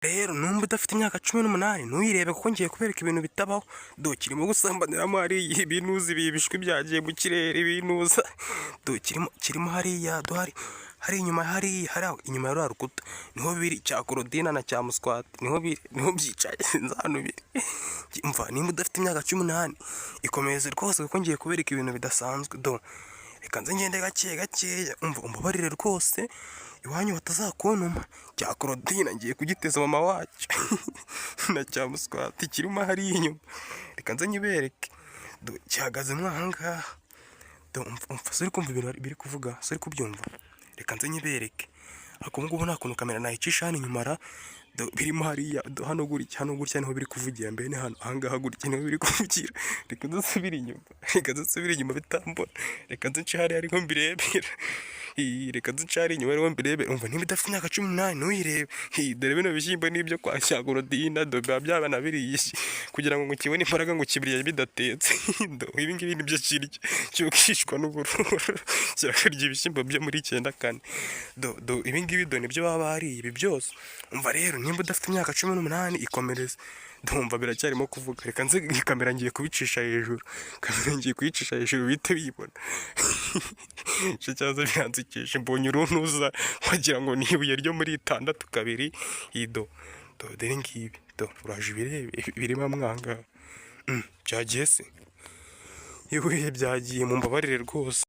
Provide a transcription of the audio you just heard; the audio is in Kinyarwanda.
rero numba udafite imyaka 18 ntuyirebe kuko ngiye kubereka ibintu bitabaho. Kirimo gusambaniramo hariya ibinuzi bibishwe byagiye mu kirere ibinuza. Kirimo hariya hari inyuma inyuma ya rukuta niho biri cya korodina na cya muswati niho byicaye hano biri. Umva nimba udafite imyaka 18 ikomeze rwose kuko ngiye kubereka ibintu bidasanzwe. Reka nze ngende gake umva umbabarire rwose iwanyu batazakonoma. Cya korodina ngiye kugiteza mama wacu na cya muswati kirimo hari inyuma. Reka nze nyibereke gihagaze mwanga. Umva suri kumva ibintu biri kuvuga suri kubyumva. Reka nze nyibereke ariko ngubu nta kuntu kamera nayicisha hano inyuma birimo hariya hano gutya niho biri kuvugira mbere hano ahangaha gutya niho biri kuvugira. Reka nzasubira inyuma bitambona. Reka nze nshare ari nko mbirebera. Reka nze nshare inyuma ariho mbirebera. Umva nimba udafite imyaka 18 ntuyirebe. Dore bino bishyimbo nibyo kwa cyagorodina byabana biriyishye kugira ngo ngukibone imbaraga ngo kibiriye bidatetse. Ibi ngibi nibyo kirya cyo kwishwa n'ubururu kirakarya ibishyimbo byo muri 94. Ibi ngibi nibyo baba bariye ibi byose. Umva rero nimba udafite imyaka 18 ikomereze. Ndumva biracyarimo kuvuga. Reka nze kamera ngiye kubicisha hejuru. Bite bibona. Cyaza byanzikisha mbonye uruntuza wagira ngo nibuye ryo muri 62 dore ngibi uraje birimo mwanga. Byagiye se yewe byagiye mu mbabarire rwose.